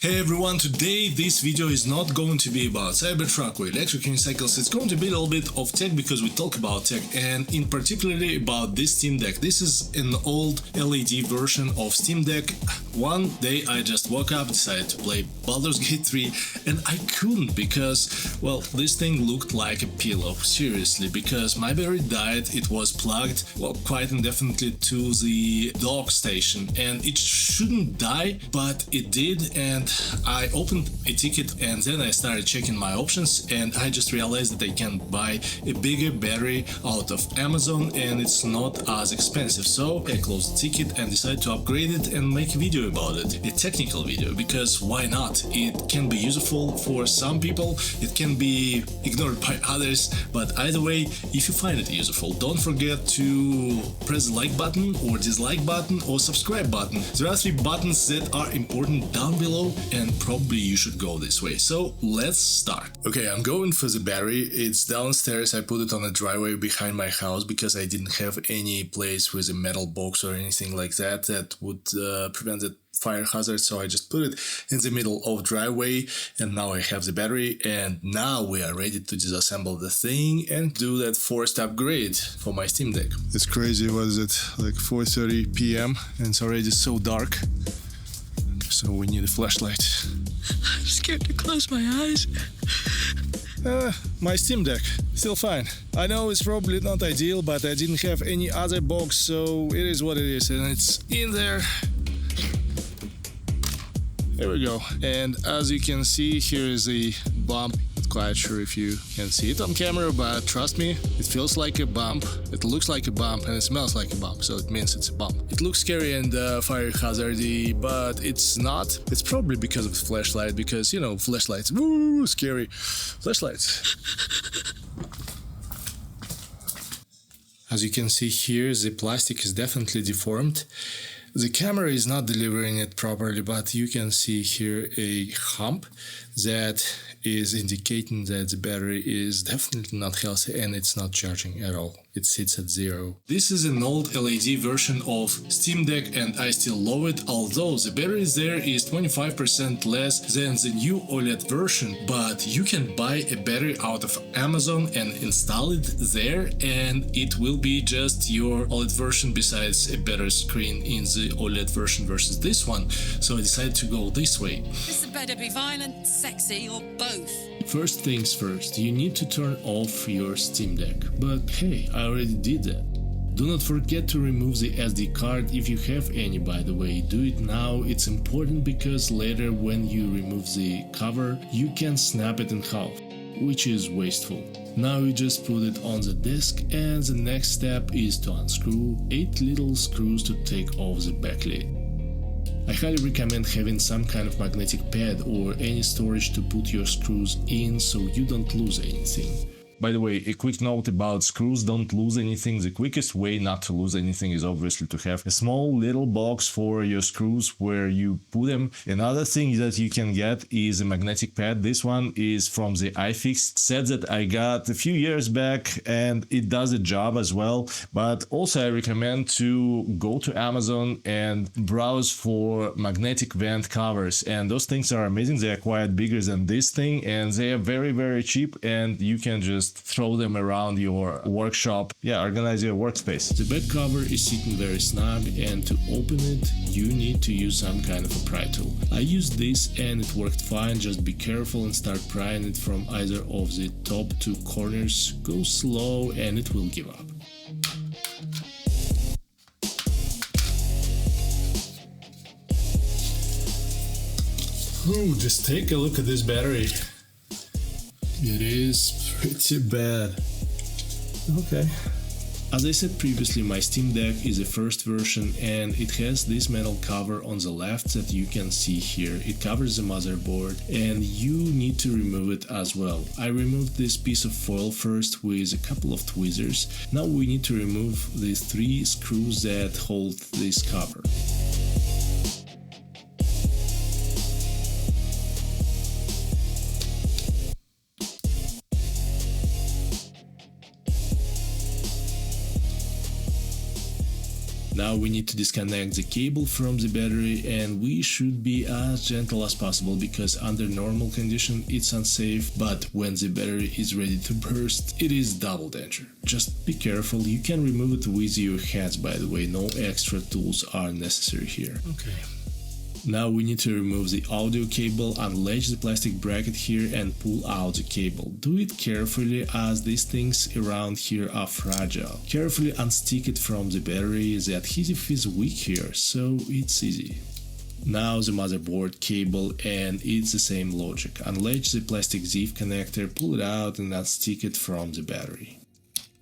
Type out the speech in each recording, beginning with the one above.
Hey everyone, today this video is not going to be about Cybertruck or electric unicycles. It's going to be a little bit of tech because we talk about tech, and in particularly about this Steam Deck. This is an old LED version of Steam Deck. One day I just woke up, decided to play Baldur's Gate 3, and I couldn't because, well, this thing looked like a pillow, seriously, because my battery died. It was plugged, well, quite indefinitely to the dock station, and it shouldn't die, but it did. And I opened a ticket and then I started checking my options, and I just realized that I can buy a bigger battery out of Amazon and it's not as expensive. So I closed the ticket and decided to upgrade it and make a video about it. A technical video, because why not? It can be useful for some people, it can be ignored by others, but either way, if you find it useful, don't forget to press the like button or dislike button or subscribe button. There are 3 buttons that are important down below, and probably you should go this way. So let's start. Okay, I'm going for the battery. It's downstairs. I put it on a driveway behind my house because I didn't have any place with a metal box or anything like that that would prevent the fire hazard, so I just put it in the middle of driveway, and now I have the battery, and now we are ready to disassemble the thing and do that forced upgrade for my Steam Deck. It's crazy. What is it, like 4:30 p.m. and it's already so dark, so we need a flashlight. I'm scared to close my eyes. My Steam Deck, still fine. I know it's probably not ideal, but I didn't have any other box, so it is what it is, and it's in there. There we go. And as you can see, here is the bump. Not quite sure if you can see it on camera, but trust me, it feels like a bump, it looks like a bump, and it smells like a bump, so it means it's a bump. It looks scary and fire hazardy, but it's not. It's probably because of the flashlight, because, you know, flashlights, woo, scary. Flashlights. As you can see here, the plastic is definitely deformed. The camera is not delivering it properly, but you can see here a hump that is indicating that the battery is definitely not healthy and it's not charging at all. It sits at 0. This is an old LED version of Steam Deck and I still love it, although the battery there is 25% less than the new OLED version, but you can buy a battery out of Amazon and install it there, and it will be just your OLED version besides a better screen in the OLED version versus this one, so I decided to go this way. This better be violent, sexy, or both. First things first, you need to turn off your Steam Deck, but hey, I already did that. Do not forget to remove the SD card if you have any, by the way. Do it now, it's important because later when you remove the cover, you can snap it in half, which is wasteful. Now you just put it on the desk, and the next step is to unscrew 8 little screws to take off the backlid. I highly recommend having some kind of magnetic pad or any storage to put your screws in so you don't lose anything. By the way, a quick note about screws: don't lose anything. The quickest way not to lose anything is obviously to have a small little box for your screws where you put them. Another thing that you can get is a magnetic pad. This one is from the iFix set that I got a few years back, and it does a job as well. But also I recommend to go to Amazon and browse for magnetic vent covers, and those things are amazing. They are quite bigger than this thing, and they are very, very cheap, and you can just throw them around your workshop. Yeah, organize your workspace. The back cover is sitting very snug, and to open it you need to use some kind of a pry tool. I used this and it worked fine. Just be careful and start prying it from either of the top 2 corners. Go slow and it will give up. Ooh, just take a look at this battery. It is pretty bad. Okay. As I said previously, my Steam Deck is the first version, and it has this metal cover on the left that you can see here. It covers the motherboard, and you need to remove it as well. I removed this piece of foil first with a couple of tweezers. Now we need to remove these 3 screws that hold this cover. Now we need to disconnect the cable from the battery, and we should be as gentle as possible because under normal condition it's unsafe, but when the battery is ready to burst, it is double danger. Just be careful, you can remove it with your hands, by the way, no extra tools are necessary here. Okay. Now we need to remove the audio cable, unlatch the plastic bracket here and pull out the cable. Do it carefully as these things around here are fragile. Carefully unstick it from the battery, the adhesive is weak here, so it's easy. Now the motherboard cable, and it's the same logic. Unlatch the plastic ZIF connector, pull it out and unstick it from the battery.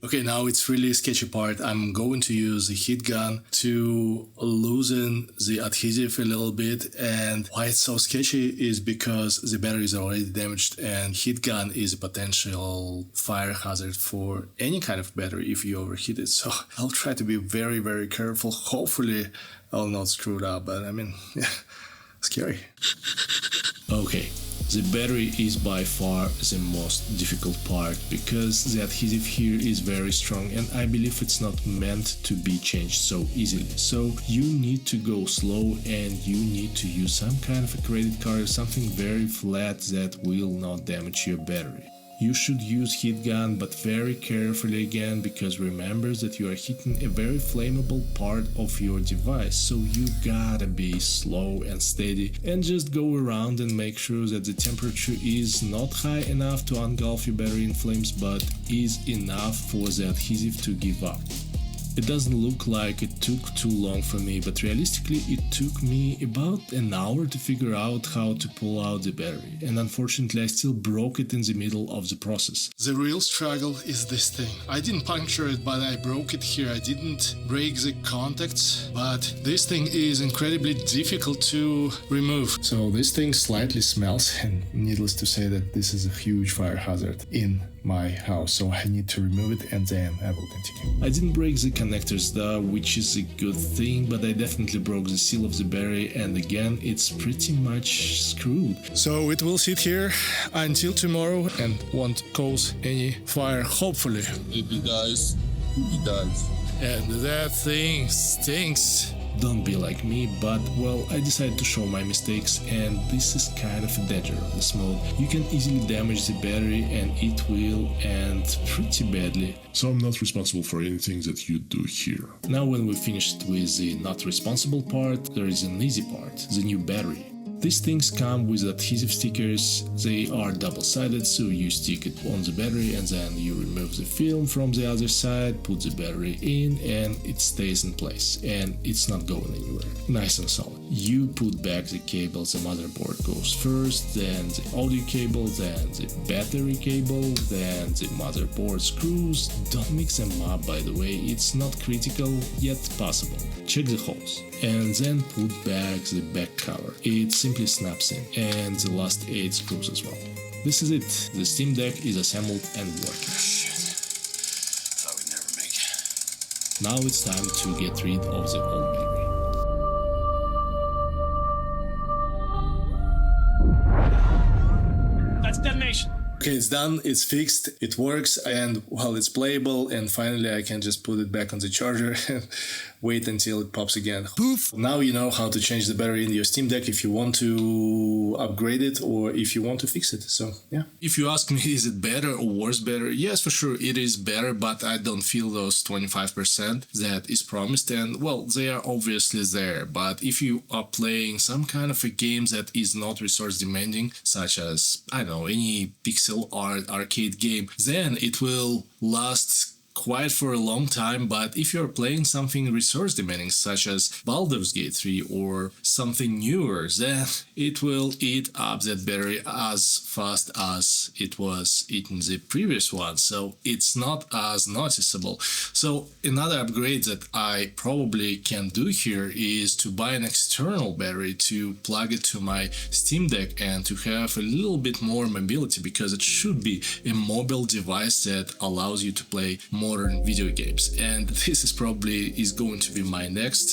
Okay, now it's really a sketchy part. I'm going to use the heat gun to loosen the adhesive a little bit, and why it's so sketchy is because the battery is already damaged and heat gun is a potential fire hazard for any kind of battery if you overheat it. So I'll try to be very, very careful. Hopefully I'll not screw it up, but I mean, yeah, scary. Okay. The battery is by far the most difficult part because the adhesive here is very strong and I believe it's not meant to be changed so easily. So you need to go slow and you need to use some kind of a credit card or something very flat that will not damage your battery. You should use heat gun, but very carefully again, because remember that you are hitting a very flammable part of your device, so you gotta be slow and steady and just go around and make sure that the temperature is not high enough to engulf your battery in flames, but is enough for the adhesive to give up. It doesn't look like it took too long for me, but realistically it took me about an hour to figure out how to pull out the battery, and unfortunately I still broke it in the middle of the process. The real struggle is this thing. I didn't puncture it, but I broke it here. I didn't break the contacts, but this thing is incredibly difficult to remove. So this thing slightly smells, and needless to say that this is a huge fire hazard in my house, so I need to remove it and then I will continue. I didn't break the connectors though, which is a good thing, but I definitely broke the seal of the battery and again it's pretty much screwed. So it will sit here until tomorrow and won't cause any fire, hopefully. If it dies, it dies. And that thing stinks. Don't be like me, but well, I decided to show my mistakes, and this is kind of a danger of this mode. You can easily damage the battery and it will end pretty badly. So I'm not responsible for anything that you do here. Now when we finished with the not responsible part, there is an easy part, the new battery. These things come with adhesive stickers, they are double-sided, so you stick it on the battery and then you remove the film from the other side, put the battery in and it stays in place and it's not going anywhere. Nice and solid. You put back the cable, the motherboard goes first, then the audio cable, then the battery cable, then the motherboard screws. Don't mix them up, by the way, it's not critical yet possible. Check the holes and then put back the back cover. It simply snaps in, and the last 8 screws as well. This is it. The Steam Deck is assembled and working. Shit. Thought we'd never make it. Now it's time to get rid of the old battery. That's detonation. Okay, it's done, it's fixed, it works, and well, it's playable, and finally I can just put it back on the charger and wait until it pops again. Poof! Now you know how to change the battery in your Steam Deck if you want to upgrade it or if you want to fix it, so yeah. If you ask me, is it better or worse better? Yes, for sure, it is better, but I don't feel those 25% that is promised, and well, they are obviously there, but if you are playing some kind of a game that is not resource demanding, such as, I don't know, any pixel art arcade game, then it will last quite for a long time. But if you're playing something resource demanding such as Baldur's Gate 3 or something newer, then it will eat up that battery as fast as it was eating the previous one, so it's not as noticeable. So another upgrade that I probably can do here is to buy an external battery to plug it to my Steam Deck and to have a little bit more mobility, because it should be a mobile device that allows you to play more modern video games. And this is probably going to be my next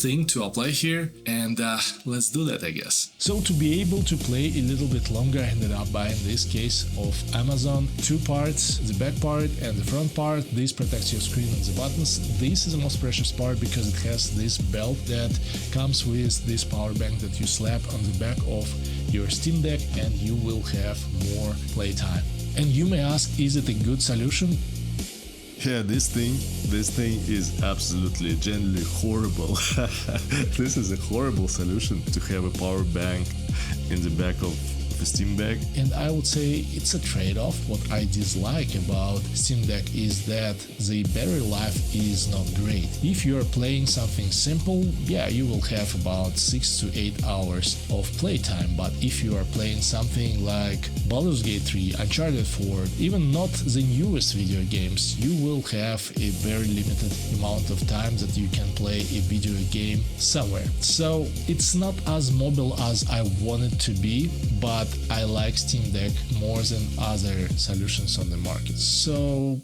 thing to apply here, and let's do that, I guess. So to be able to play a little bit longer, I ended up buying this case of Amazon, 2 parts, the back part and the front part. This protects your screen and the buttons. This is the most precious part because it has this belt that comes with this power bank that you slap on the back of your Steam Deck, and you will have more playtime. And you may ask, is it a good solution? Yeah, this thing is absolutely genuinely horrible. This is a horrible solution to have a power bank in the back of the Steam Deck. And I would say it's a trade-off. What I dislike about Steam Deck is that the battery life is not great. If you're playing something simple, yeah, you will have about 6 to 8 hours of playtime, but if you are playing something like Baldur's Gate 3, Uncharted 4, even not the newest video games, you will have a very limited amount of time that you can play a video game somewhere. So it's not as mobile as I want it to be, but I like Steam Deck more than other solutions on the market. So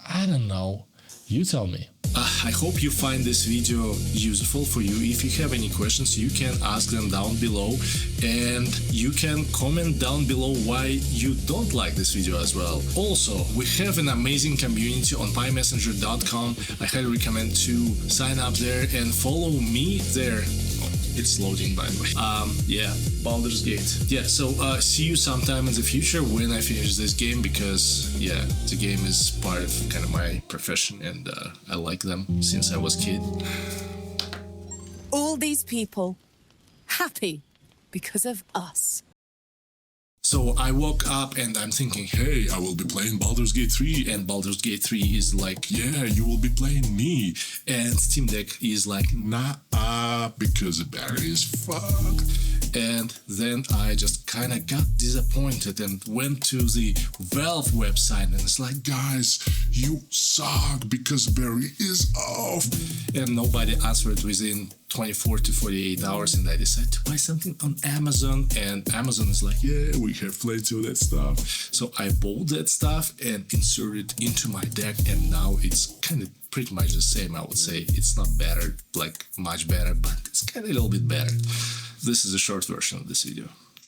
I don't know, you tell me. I hope you find this video useful for you. If you have any questions, you can ask them down below, and you can comment down below why you don't like this video as well. Also, we have an amazing community on PieMessenger.com. I highly recommend to sign up there and follow me there. It's loading, by the way. Yeah, Baldur's Gate. Yeah, so see you sometime in the future when I finish this game, because yeah, the game is part of kind of my profession, and I like them since I was a kid. All these people happy because of us. So I woke up and I'm thinking, hey, I will be playing Baldur's Gate 3, and Baldur's Gate 3 is like, yeah, you will be playing me. And Steam Deck is like, nah, because the battery is fucked. And then I just kind of got disappointed and went to the Valve website, and it's like, guys, you suck because battery is off. And nobody answered within 24 to 48 hours, and I decided to buy something on Amazon, and Amazon is like, yeah, we have plenty of that stuff. So I bought that stuff and inserted it into my deck, and now it's kind of pretty much the same, I would say. It's not better, like much better, but it's kind of a little bit better. This is a short version of this video.